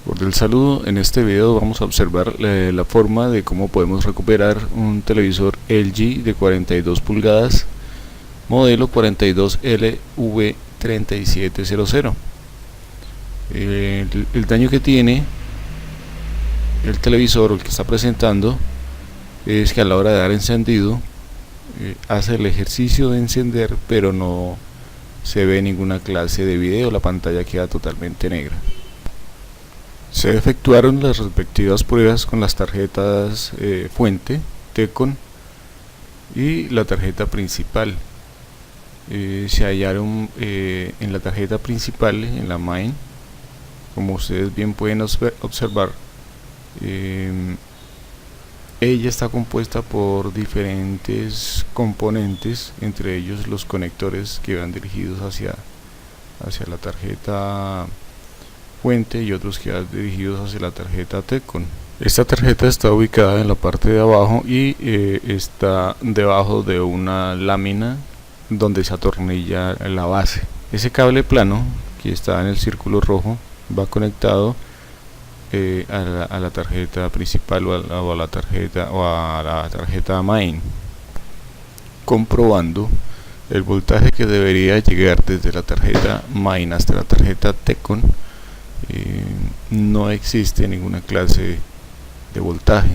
Cordial saludo. En este video vamos a observar la forma de cómo podemos recuperar un televisor LG de 42 pulgadas modelo 42LV3700. El daño que tiene el televisor, o el que está presentando, es que a la hora de dar encendido hace el ejercicio de encender, pero no se ve ninguna clase de video, la pantalla queda totalmente negra. Se efectuaron las respectivas pruebas con las tarjetas fuente, TECON, y la tarjeta principal. Se hallaron en la tarjeta principal, en la main, como ustedes bien pueden observar, ella está compuesta por diferentes componentes, entre ellos los conectores que van dirigidos hacia la tarjeta fuente y otros que van dirigidos hacia la tarjeta TECON. Esta tarjeta está ubicada en la parte de abajo y está debajo de una lámina donde se atornilla la base. Ese cable plano que está en el círculo rojo va conectado a la tarjeta principal o a la tarjeta main, comprobando el voltaje que debería llegar desde la tarjeta main hasta la tarjeta TECON. No existe ninguna clase de voltaje.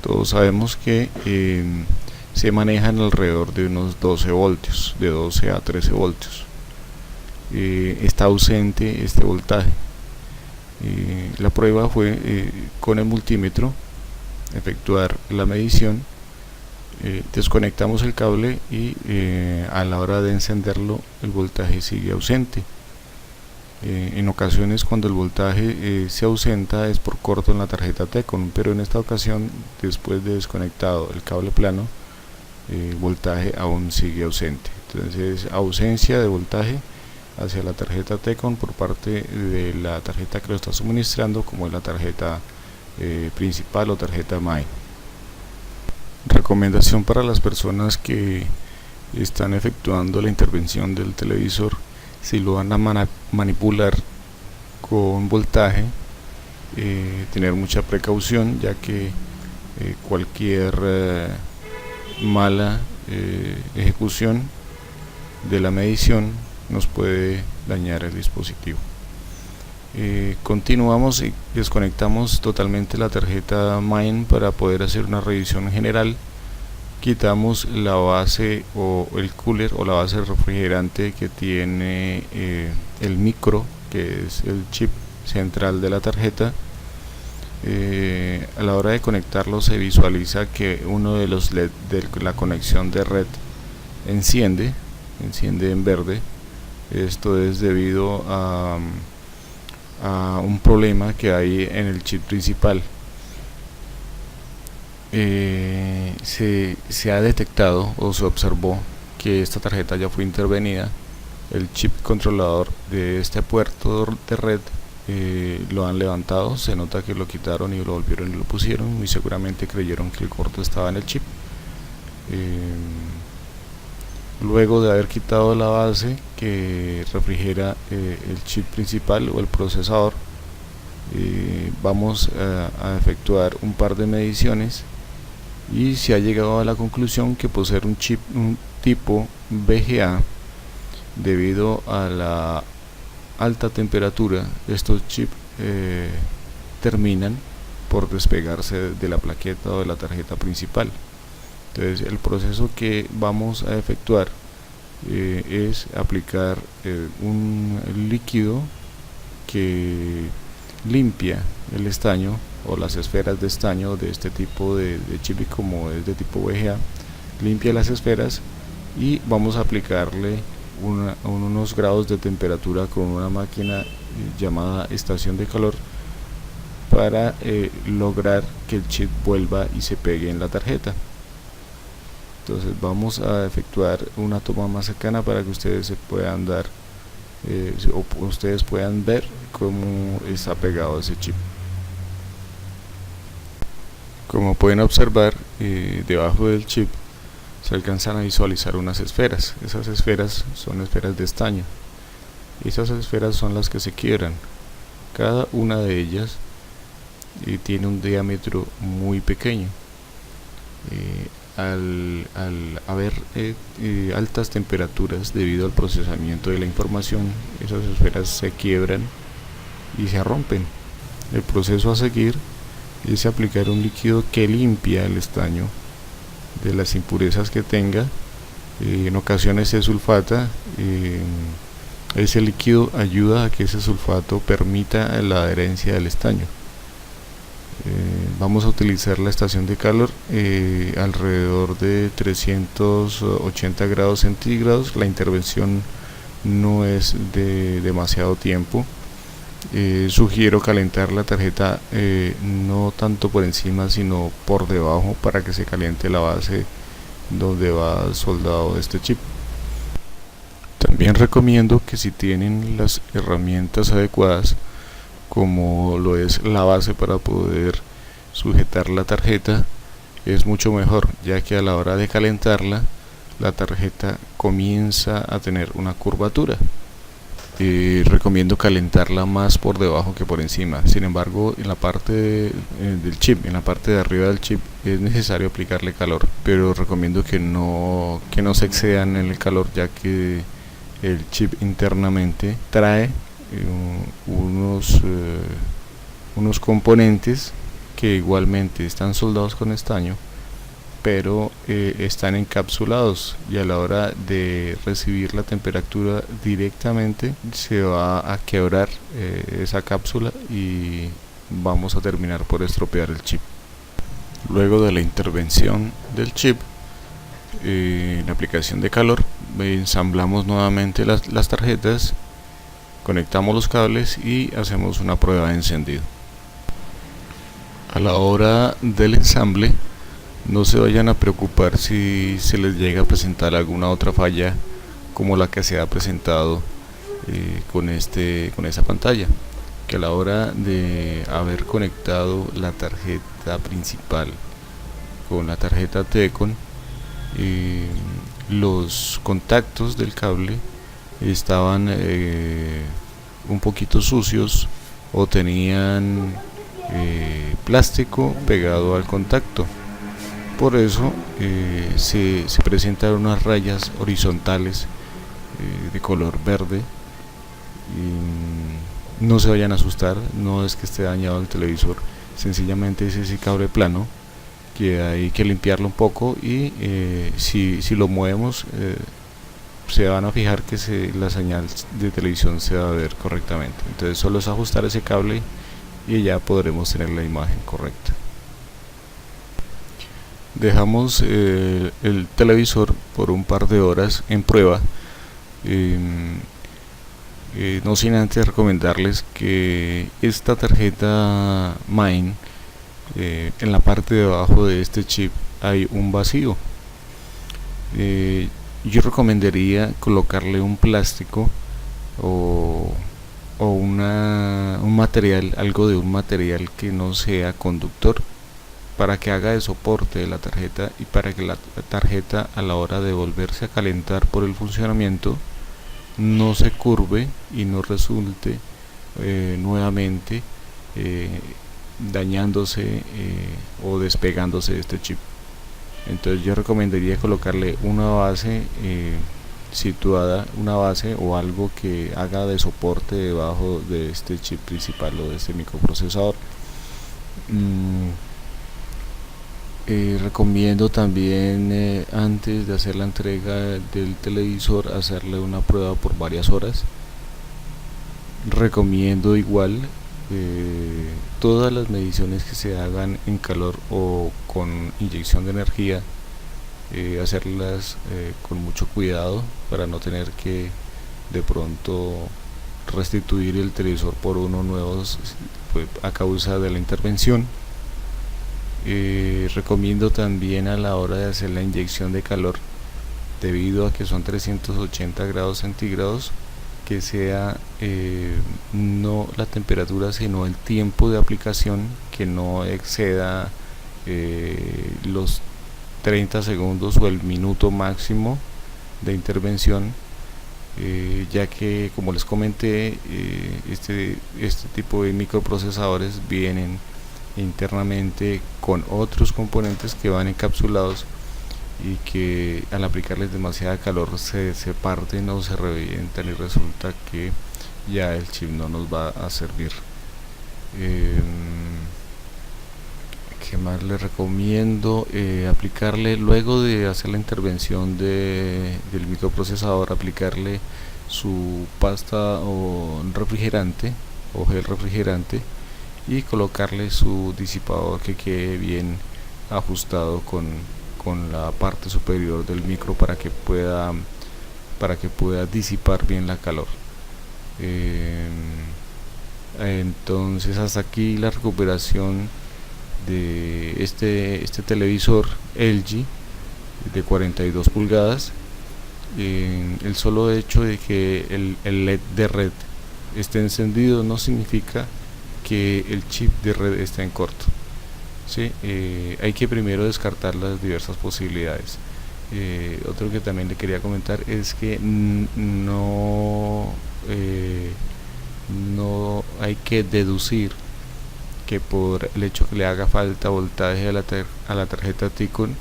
Todos sabemos que se manejan alrededor de unos 12 voltios, de 12 a 13 voltios. Está ausente este voltaje. La prueba fue con el multímetro efectuar la medición. Desconectamos el cable y a la hora de encenderlo el voltaje sigue ausente. En ocasiones, cuando el voltaje se ausenta, es por corto en la tarjeta TECON, pero en esta ocasión, después de desconectado el cable plano, el voltaje aún sigue ausente. Entonces, ausencia de voltaje hacia la tarjeta TECON por parte de la tarjeta que lo está suministrando, como es la tarjeta principal o tarjeta main. Recomendación para las personas que están efectuando la intervención del televisor: si lo van a manipular con voltaje, tener mucha precaución, ya que cualquier mala ejecución de la medición nos puede dañar el dispositivo. Continuamos y desconectamos totalmente la tarjeta main para poder hacer una revisión general. Quitamos la base o el cooler o la base refrigerante que tiene el micro, que es el chip central de la tarjeta. A la hora de conectarlo se visualiza que uno de los LED de la conexión de red enciende en verde. Esto es debido a un problema que hay en el chip principal. Se ha detectado o se observó que esta tarjeta ya fue intervenida. El chip controlador de este puerto de red lo han levantado, se nota que lo quitaron y lo volvieron y lo pusieron. Muy seguramente creyeron que el corto estaba en el chip. Luego de haber quitado la base que refrigera el chip principal o el procesador, vamos a efectuar un par de mediciones y se ha llegado a la conclusión que, por ser un chip tipo VGA, debido a la alta temperatura, estos chips terminan por despegarse de la plaqueta o de la tarjeta principal. Entonces, el proceso que vamos a efectuar es aplicar un líquido que limpia el estaño o las esferas de estaño de este tipo de chip, como es de tipo VGA. Limpia las esferas y vamos a aplicarle unos grados de temperatura con una máquina llamada estación de calor para lograr que el chip vuelva y se pegue en la tarjeta. Entonces vamos a efectuar una toma más cercana para que ustedes se puedan dar o ustedes puedan ver cómo está pegado ese chip. Como pueden observar, debajo del chip se alcanzan a visualizar unas esferas. Esas esferas son esferas de estaño. Esas esferas son las que se quiebran. Cada una de ellas tiene un diámetro muy pequeño. Al haber altas temperaturas debido al procesamiento de la información, esas esferas se quiebran y se rompen. El proceso a seguir es aplicar un líquido que limpia el estaño de las impurezas que tenga. En ocasiones se sulfata. Ese líquido ayuda a que ese sulfato permita la adherencia del estaño. Vamos a utilizar la estación de calor alrededor de 380 grados centígrados. La intervención no es de demasiado tiempo. Sugiero calentar la tarjeta no tanto por encima sino por debajo, para que se caliente la base donde va soldado este chip. También recomiendo que si tienen las herramientas adecuadas, como lo es la base para poder sujetar la tarjeta, es mucho mejor, ya que a la hora de calentarla la tarjeta comienza a tener una curvatura. Recomiendo calentarla más por debajo que por encima. Sin embargo, en la parte del chip, en la parte de arriba del chip, es necesario aplicarle calor, pero recomiendo que no se excedan en el calor, ya que el chip internamente trae unos componentes que igualmente están soldados con estaño, pero están encapsulados, y a la hora de recibir la temperatura directamente se va a quebrar esa cápsula y vamos a terminar por estropear el chip. Luego de la intervención del chip, en la aplicación de calor, ensamblamos nuevamente las tarjetas, conectamos los cables y hacemos una prueba de encendido. A la hora del ensamble, no se vayan a preocupar si se les llega a presentar alguna otra falla como la que se ha presentado con esa pantalla, que a la hora de haber conectado la tarjeta principal con la tarjeta TECON, los contactos del cable estaban un poquito sucios o tenían plástico pegado al contacto. Por eso se presentan unas rayas horizontales de color verde. No se vayan a asustar, no es que esté dañado el televisor, sencillamente es ese cable plano que hay que limpiarlo un poco, y si lo movemos se van a fijar que la señal de televisión se va a ver correctamente. Entonces solo es ajustar ese cable y ya podremos tener la imagen correcta. Dejamos el televisor por un par de horas en prueba, no sin antes recomendarles que esta tarjeta MAIN, en la parte de abajo de este chip hay un vacío. Yo recomendaría colocarle un plástico o un material, algo de un material que no sea conductor, para que haga de soporte de la tarjeta y para que la tarjeta, a la hora de volverse a calentar por el funcionamiento, no se curve y no resulte nuevamente dañándose o despegándose de este chip. Entonces yo recomendaría colocarle una base situada, una base o algo que haga de soporte debajo de este chip principal o de este microprocesador. Recomiendo también antes de hacer la entrega del televisor hacerle una prueba por varias horas. Recomiendo igual todas las mediciones que se hagan en calor o con inyección de energía, hacerlas con mucho cuidado para no tener que de pronto restituir el televisor por uno nuevo pues, a causa de la intervención. Recomiendo también a la hora de hacer la inyección de calor, debido a que son 380 grados centígrados, que sea no la temperatura sino el tiempo de aplicación, que no exceda los 30 segundos o el minuto máximo de intervención, ya que, como les comenté, este tipo de microprocesadores vienen internamente con otros componentes que van encapsulados y que al aplicarles demasiada calor se parten o se revientan, y resulta que ya el chip no nos va a servir. ¿Qué más les recomiendo? Aplicarle, luego de hacer la intervención del microprocesador, aplicarle su pasta o refrigerante o gel refrigerante, y colocarle su disipador que quede bien ajustado con la parte superior del micro para que pueda disipar bien la calor. Entonces, hasta aquí la recuperación de este televisor LG de 42 pulgadas. El solo hecho de que el LED de red esté encendido no significa que el chip de red está en corto. ¿Sí? Hay que primero descartar las diversas posibilidades. Otro que también le quería comentar es que no hay que deducir que por el hecho que le haga falta voltaje a la tarjeta Ticon,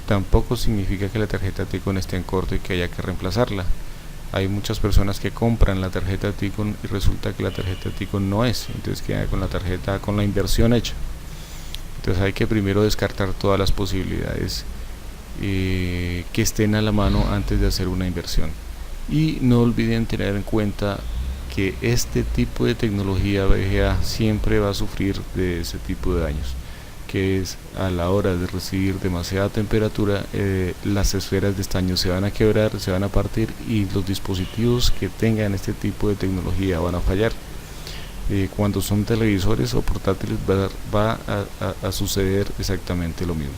tampoco significa que la tarjeta Ticon esté en corto y que haya que reemplazarla. Hay muchas personas que compran la tarjeta Ticon y resulta que la tarjeta Ticon no es, entonces queda con la tarjeta, con la inversión hecha. Entonces hay que primero descartar todas las posibilidades que estén a la mano antes de hacer una inversión. Y no olviden tener en cuenta que este tipo de tecnología VGA siempre va a sufrir de ese tipo de daños, que es a la hora de recibir demasiada temperatura, las esferas de estaño se van a quebrar, se van a partir, y los dispositivos que tengan este tipo de tecnología van a fallar. Cuando son televisores o portátiles va a suceder exactamente lo mismo.